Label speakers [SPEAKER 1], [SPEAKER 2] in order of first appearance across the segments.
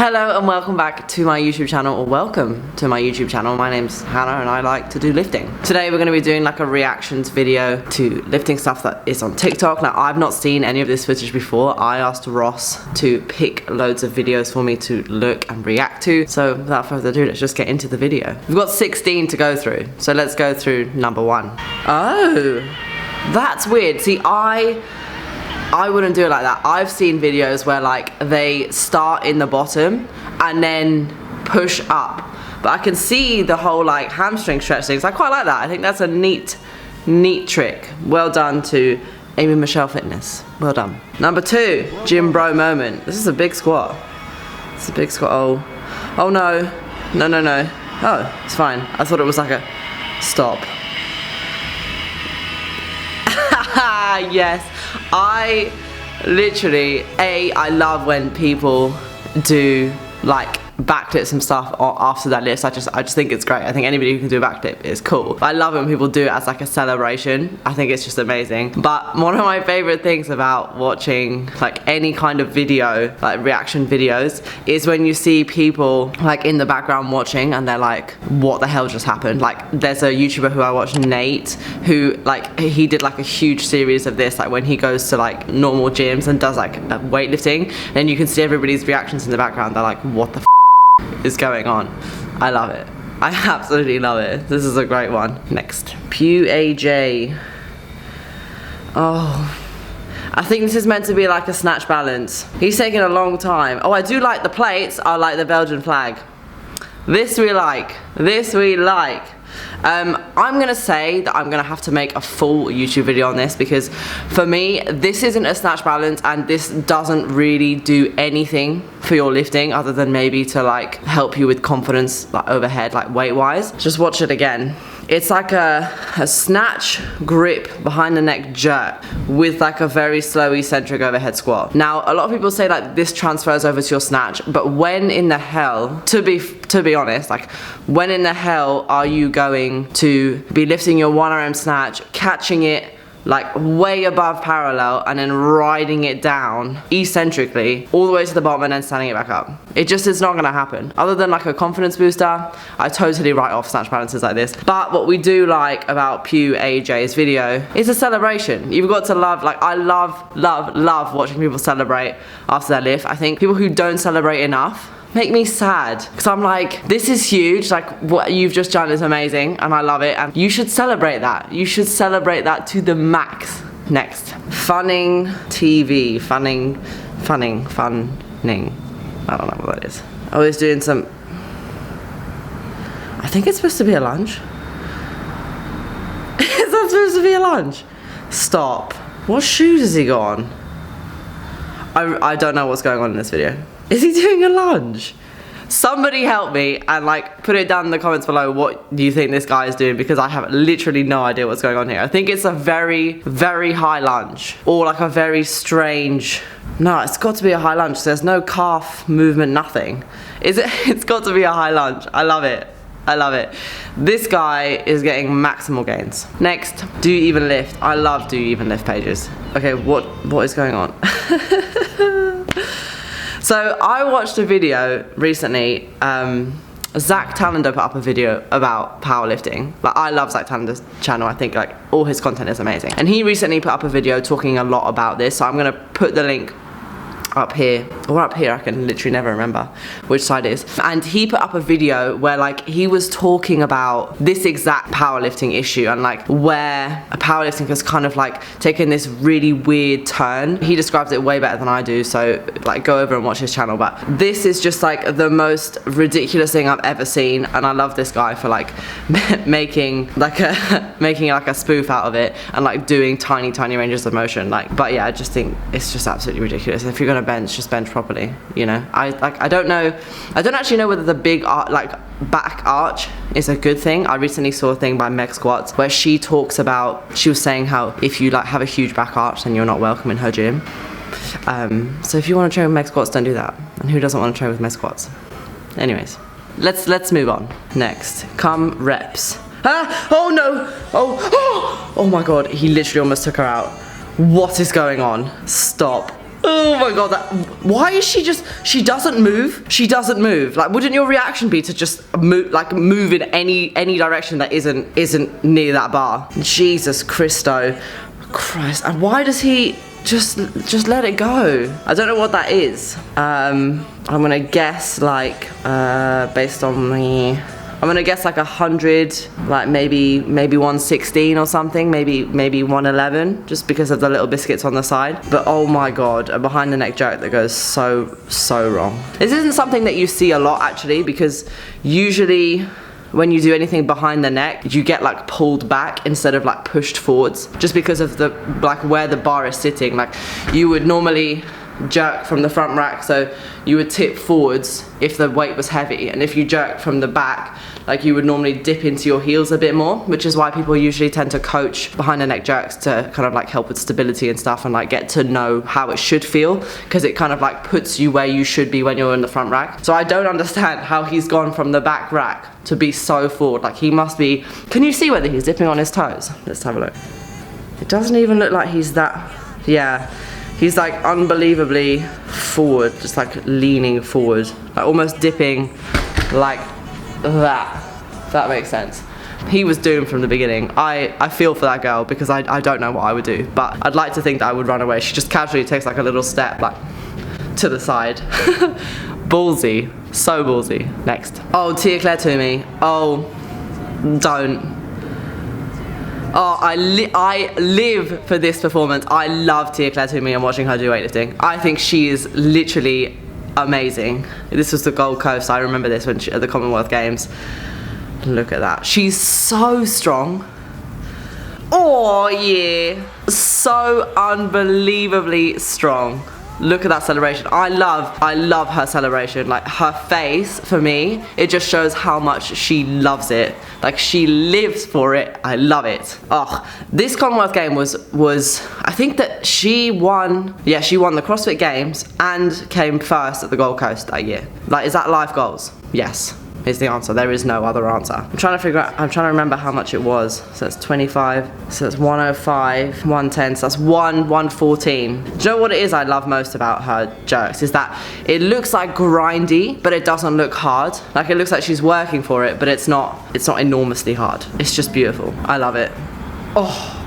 [SPEAKER 1] Hello and welcome back to my YouTube channel, or welcome to my YouTube channel. My name's Hannah and I like to do lifting. Today we're going to be doing like a reactions video to lifting stuff that is on TikTok. Now I've not seen any of this footage before. I asked Ross to pick loads of videos for me to look and react to. So without further ado, let's just get into the video. We've got 16 to go through. So let's go through number 1. Oh, that's weird. See, I wouldn't do it like that. I've seen videos where like they start in the bottom and then push up. But I can see the whole like hamstring stretch things. I quite like that. I think that's a neat trick. Well done to Amy Michelle Fitness. Well done. Number 2, gym bro moment. This is a big squat. It's a big squat. Oh no. No. Oh, it's fine. I thought it was like a stop. Yes. I literally, I love when people do like backflips and stuff after that lift. I just think it's great. I think anybody who can do a backflip is cool. But I love it when people do it as like a celebration. I think it's just amazing. But one of my favorite things about watching like any kind of video, like reaction videos, is when you see people like in the background watching and they're like, what the hell just happened? Like there's a YouTuber who I watch, Nate, who like he did like a huge series of this, like when he goes to like normal gyms and does like weightlifting, and you can see everybody's reactions in the background. They're like, what the is going on? I love it. I absolutely love it. This is a great one. Next, Pew AJ. Oh, I think this is meant to be like a snatch balance. He's taking a long time. Oh, I do like the plates. I like the Belgian flag. This we like. This we like. I'm gonna say that I'm gonna have to make a full YouTube video on this, because for me this isn't a snatch balance and this doesn't really do anything for your lifting other than maybe to like help you with confidence, like overhead, like weight wise. Just watch it again. It's like a snatch grip behind the neck jerk with like a very slow eccentric overhead squat. Now a lot of people say like this transfers over to your snatch, but when in the hell, to be honest, like when in the hell are you going to be lifting your 1RM snatch, catching it like way above parallel and then riding it down eccentrically all the way to the bottom and then standing it back up? It just is not gonna happen. Other than like a confidence booster, I totally write off snatch balances like this. But what we do like about Pew AJ's video is a celebration. You've got to love, like I love watching people celebrate after their lift. I think people who don't celebrate enough make me sad, because I'm like, this is huge, like what you've just done is amazing and I love it, and you should celebrate that. You should celebrate that to the max. Next, funning TV. Funning. I don't know what that is. I was doing some, I think it's supposed to be a lunge. Is that supposed to be a lunge? Stop. What shoes has he got on? I don't know what's going on in this video. Is he doing a lunge? Somebody help me and like put it down in the comments below what do you think this guy is doing, because I have literally no idea what's going on here. I think it's a very high lunge, or like a very strange, no, it's got to be a high lunge. So there's no calf movement, nothing. Is it? It's got to be a high lunge. I love it. I love it. This guy is getting maximal gains. Next, do you even lift? I love do you even lift pages. Okay, what is going on? So I watched a video recently. Zach Tallender put up a video about powerlifting. Like I love Zach Tallender's channel. I think like all his content is amazing. And he recently put up a video talking a lot about this. So I'm gonna put the link up here or up here, I can literally never remember which side it is. And he put up a video where like he was talking about this exact powerlifting issue, and like where powerlifting has kind of like taken this really weird turn. He describes it way better than I do, so like go over and watch his channel. But this is just like the most ridiculous thing I've ever seen, and I love this guy for like making like a spoof out of it and like doing tiny ranges of motion. Like, but yeah, I just think it's just absolutely ridiculous. If you're gonna bench, just bench properly, you know. I don't actually know whether the big back arch is a good thing. I recently saw a thing by Meg Squats where she talks about, she was saying how if you like have a huge back arch then you're not welcome in her gym. So if you want to train with Meg Squats, don't do that. And who doesn't want to train with Meg Squats? Anyways, let's move on. Next, come reps. Ah! Oh no! Oh my god, he literally almost took her out. What is going on? Stop. Oh my god, why is she doesn't move? She doesn't move. Like, wouldn't your reaction be to just move in any direction that isn't near that bar? Jesus Christo. Christ, and why does he just let it go? I don't know what that is. I'm gonna guess like, based on the, I'm gonna guess like 100, like maybe 116 or something, maybe 111, just because of the little biscuits on the side. But oh my god, a behind the neck jerk that goes so wrong. This isn't something that you see a lot actually, because usually when you do anything behind the neck, you get like pulled back instead of like pushed forwards, just because of the like where the bar is sitting. Like, you would normally jerk from the front rack, so you would tip forwards if the weight was heavy, and if you jerk from the back, like, you would normally dip into your heels a bit more, which is why people usually tend to coach behind the neck jerks to kind of like help with stability and stuff, and like get to know how it should feel, because it kind of like puts you where you should be when you're in the front rack. So I don't understand how he's gone from the back rack to be so forward. Like, he must be, can you see whether he's dipping on his toes? Let's have a look. It doesn't even look like he's that, yeah. He's like unbelievably forward, just like leaning forward, like almost dipping like that, if that makes sense. He was doomed from the beginning. I feel for that girl, because I don't know what I would do, but I'd like to think that I would run away. She just casually takes like a little step like to the side. Ballsy, so ballsy. Next. Oh, Tia-Clair Toomey. Oh, don't. Oh, I live for this performance. I love Tia-Clair Toomey and watching her do weightlifting. I think she is literally amazing. This was the Gold Coast. I remember this when at the Commonwealth Games. Look at that. She's so strong. Oh yeah, so unbelievably strong. Look at that celebration. I love her celebration. Like, her face, for me, it just shows how much she loves it. Like, she lives for it. I love it. Oh, this Commonwealth game was I think that she won, yeah, she won the CrossFit Games and came first at the Gold Coast that year. Like, is that live goals? Yes, is the answer. There is no other answer. I'm trying to remember how much it was. So it's 25, so it's 105, 110, so that's 114. Do you know what it is I love most about her jerks? Is that it looks like grindy, but it doesn't look hard. Like, it looks like she's working for it, but it's not enormously hard. It's just beautiful. I love it. Oh,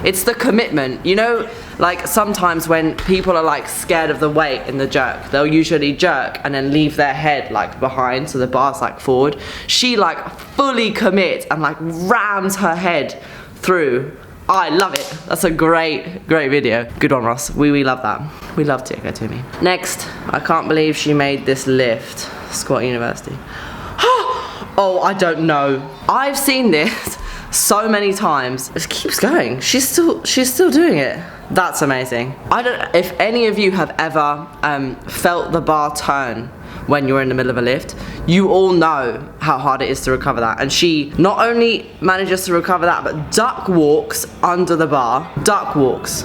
[SPEAKER 1] it's the commitment. You know, like, sometimes when people are like scared of the weight in the jerk, they'll usually jerk and then leave their head like behind, so the bar's like forward. She like fully commits and like rams her head through. I love it. That's a great video. Good one, Ross. We love that. We love Tia-Clair Toomey. Next, I can't believe she made this lift. Squat University. Oh, I don't know. I've seen this so many times. It keeps going. She's still doing it. That's amazing. I don't, if any of you have ever felt the bar turn when you're in the middle of a lift, you all know how hard it is to recover that. And she not only manages to recover that, but duck walks under the bar, duck walks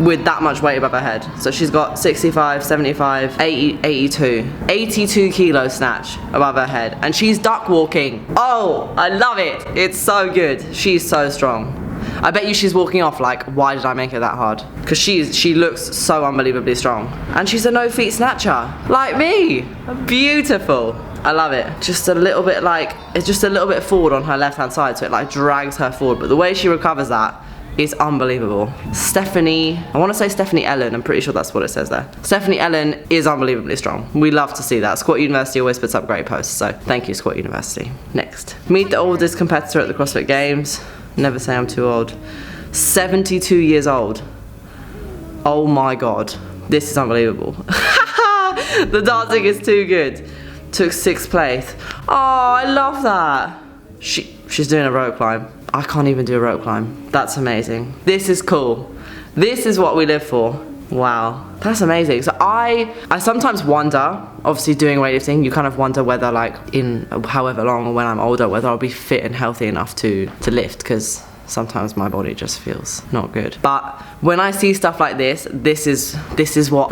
[SPEAKER 1] with that much weight above her head. So she's got 65, 75, 80, 82 kilo snatch above her head, and she's duck walking. Oh, I love it. It's so good. She's so strong. I bet you she's walking off like, why did I make it that hard? Because she looks so unbelievably strong. And she's a no feet snatcher, like me. Beautiful. I love it. Just a little bit like, it's just a little bit forward on her left hand side, so it like drags her forward. But the way she recovers that is unbelievable. Stephanie, I want to say Stephanie Ellen, I'm pretty sure that's what it says there. Stephanie Ellen is unbelievably strong. We love to see that. Squat University always puts up great posts, so thank you, Squat University. Next. Meet the oldest competitor at the CrossFit Games. Never say I'm too old. 72 years old. Oh my god. This is unbelievable. The dancing is too good. Took 6th place. Oh, I love that. She's doing a rope climb. I can't even do a rope climb. That's amazing. This is cool. This is what we live for. Wow, that's amazing. So I sometimes wonder, obviously doing weightlifting, you kind of wonder whether like in however long or when I'm older, whether I'll be fit and healthy enough to lift, because sometimes my body just feels not good. But when I see stuff like this, this is what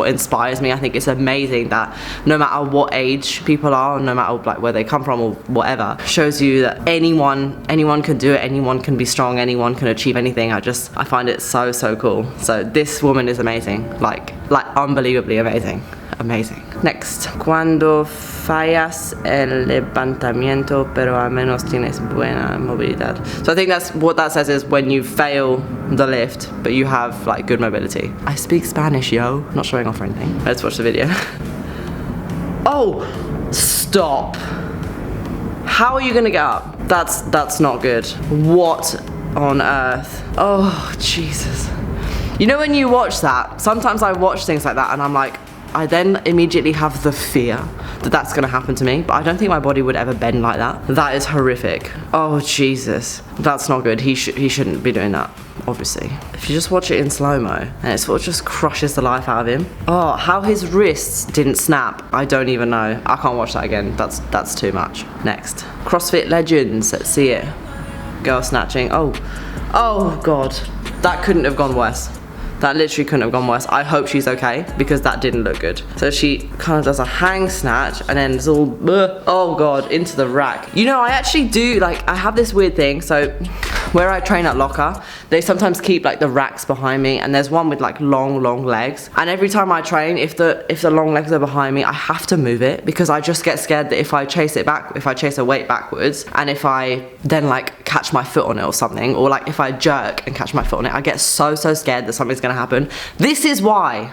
[SPEAKER 1] inspires me. I think it's amazing that no matter what age people are, no matter like where they come from or whatever, shows you that anyone can do it, anyone can be strong, anyone can achieve anything. I find it so cool. So this woman is amazing, like unbelievably amazing. Next, cuando fallas el levantamiento, pero al menos tienes buena movilidad. So I think that's what that says is when you fail the lift, but you have like good mobility. I speak Spanish, yo. Not showing off or anything. Let's watch the video. Oh, stop. How are you gonna get up? That's not good. What on earth? Oh, Jesus. You know when you watch that, sometimes I watch things like that and I'm like, I then immediately have the fear that that's gonna happen to me, but I don't think my body would ever bend like that. That is horrific. Oh, Jesus. That's not good. He shouldn't be doing that, obviously. If you just watch it in slow-mo, and it sort of just crushes the life out of him. Oh, how his wrists didn't snap, I don't even know. I can't watch that again. That's too much. Next. CrossFit legends. Let's see it. Girl snatching. Oh, God. That couldn't have gone worse. That literally couldn't have gone worse. I hope she's okay, because that didn't look good. So she kind of does a hang snatch and then it's all, oh God, into the rack. You know, I actually do, like, I have this weird thing. So where I train at Locker, they sometimes keep like the racks behind me, and there's one with like long legs. And every time I train, if the long legs are behind me, I have to move it, because I just get scared that if I chase a weight backwards, and if I then like catch my foot on it or something, or like if I jerk and catch my foot on it, I get so scared that something's gonna happen. This is why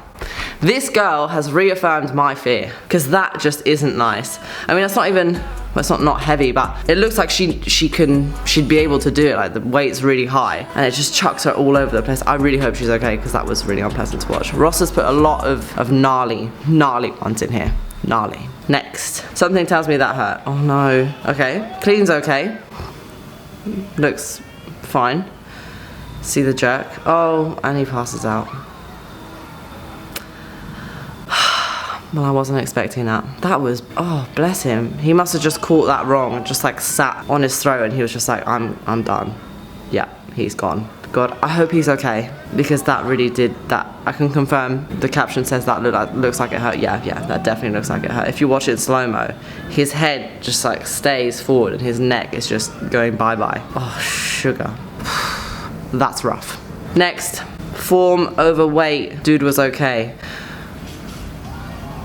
[SPEAKER 1] this girl has reaffirmed my fear, because that just isn't nice. I mean, it's not even, well, it's not heavy, but it looks like she'd be able to do it. Like the weight's really high and it just chucks her all over the place. I really hope she's okay, because that was really unpleasant to watch. Ross has put a lot of gnarly ones in here. Gnarly. Next, something tells me that hurt. Oh no. Okay, clean's okay. Looks fine. See the jerk. Oh, and he passes out. Well, I wasn't expecting that. That was, oh, bless him. He must have just caught that wrong and just like sat on his throat, and he was just like, I'm done. Yeah, he's gone. God, I hope he's okay, because that really did that. I can confirm the caption says that looks like it hurt. Yeah, that definitely looks like it hurt. If you watch it in slow-mo, his head just like stays forward and his neck is just going bye-bye. Oh, sugar. That's rough. Next, form overweight. Dude was okay.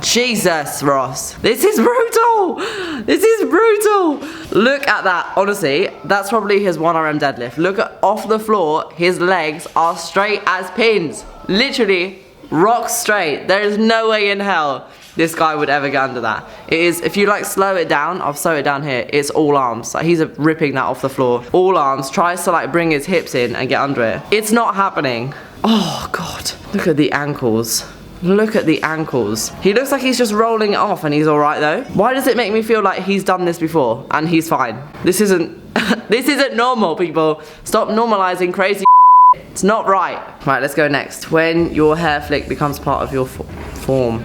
[SPEAKER 1] Jesus, Ross. This is brutal. This is brutal. Look at that. Honestly, that's probably his 1RM deadlift. Look at off the floor. His legs are straight as pins. Literally rock straight. There is no way in hell this guy would ever get under that. It is, if you like slow it down, I'll slow it down here, it's all arms. Like he's ripping that off the floor. All arms, tries to like bring his hips in and get under it. It's not happening. Oh God, look at the ankles. Look at the ankles. He looks like he's just rolling it off, and he's alright though. Why does it make me feel like he's done this before and he's fine? This isn't this isn't normal, people. Stop normalizing crazy shit. It's not right. Right, let's go next. When your hair flick becomes part of your form.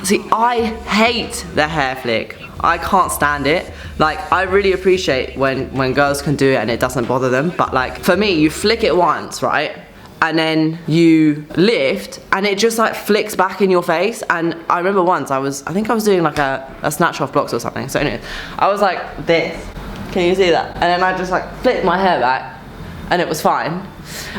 [SPEAKER 1] See, I hate the hair flick. I can't stand it. Like, I really appreciate when girls can do it and it doesn't bother them, but like for me, you flick it once, right? And then you lift and it just like flicks back in your face. And I remember once I think I was doing like a snatch off blocks or something. So anyway, I was like this. Can you see that? And then I just like flicked my hair back and it was fine.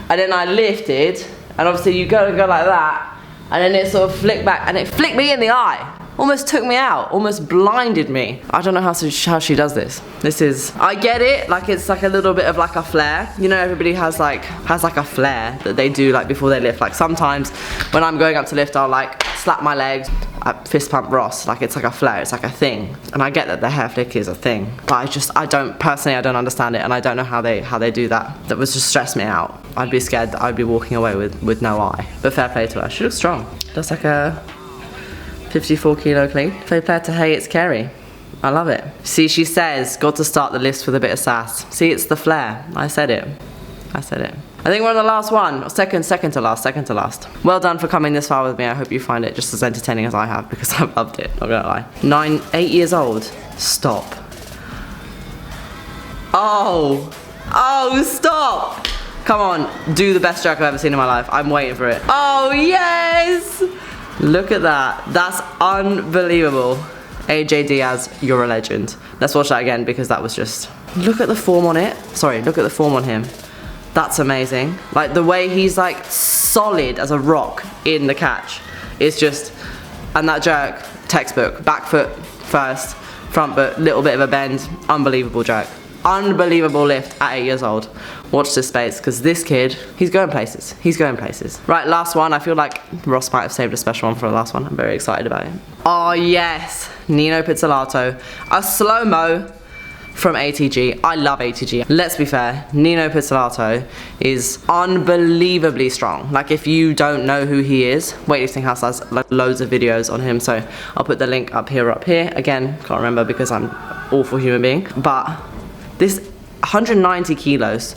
[SPEAKER 1] And then I lifted, and obviously you go like that, and then it sort of flicked back and it flicked me in the eye. Almost took me out, almost blinded me. I don't know how she does this. This is, I get it, like it's like a little bit of like a flare. You know, everybody has like a flare that they do like before they lift. Like sometimes when I'm going up to lift, I'll like slap my legs, I fist pump Ross, like it's like a flare, it's like a thing. And I get that the hair flick is a thing, but I don't understand it, and I don't know how they do that. That would just stress me out. I'd be scared that I'd be walking away with no eye. But fair play to her, she looks strong. That's like a 54 kilo clean. Fair play to Hey It's Kerry. I love it. See, she says, got to start the list with a bit of sass. See, it's the flair. I said it. I think we're on the last one. Or second to last. Well done for coming this far with me. I hope you find it just as entertaining as I have, because I've loved it, not gonna lie. 8 years old. Stop. Oh, stop. Come on, do the best jerk I've ever seen in my life. I'm waiting for it. Oh, yes! Look at that. That's unbelievable. AJ Diaz, you're a legend. Let's watch that again because that was just... Look at the form on it. Sorry, look at the form on him. That's amazing. Like the way he's like solid as a rock in the catch. It's just... And that jerk, textbook. Back foot first, front foot, little bit of a bend. Unbelievable jerk. Unbelievable lift at 8 years old. Watch this space, because this kid, he's going places. He's going places. Right, last one. I feel like Ross might have saved a special one for the last one. I'm very excited about it. Oh yes, Nino Pizzolato. A slow-mo from ATG. I love ATG. Let's be fair, Nino Pizzolato is unbelievably strong. Like if you don't know who he is, Weightlifting House has like loads of videos on him, so I'll put the link up here or up here. Again, can't remember because I'm an awful human being. But this 190 kilos,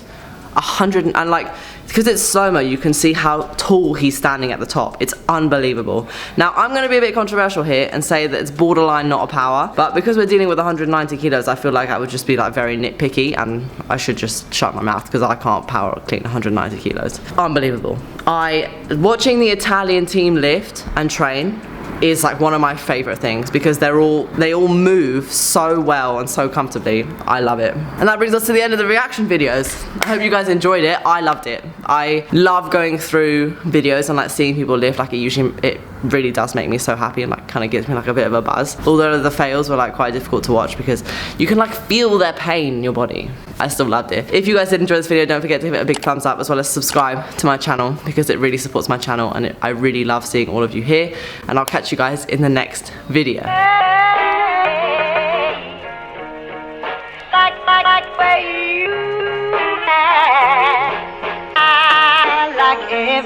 [SPEAKER 1] 100 and like, because it's slow-mo, you can see how tall he's standing at the top. It's unbelievable. Now, I'm going to be a bit controversial here and say that it's borderline not a power, but because we're dealing with 190 kilos, I feel like I would just be like very nitpicky and I should just shut my mouth because I can't power clean 190 kilos. Unbelievable. Watching the Italian team lift and train is like one of my favorite things because they all move so well and so comfortably. I love it. And that brings us to the end of the reaction videos. I hope you guys enjoyed it. I loved it. I love going through videos and like seeing people lift. Like it really does make me so happy and like kind of gives me like a bit of a buzz. Although the fails were like quite difficult to watch because you can like feel their pain in your body. I still loved it. If you guys did enjoy this video, don't forget to give it a big thumbs up as well as subscribe to my channel because it really supports my channel and I really love seeing all of you here. And I'll catch you guys in the next video.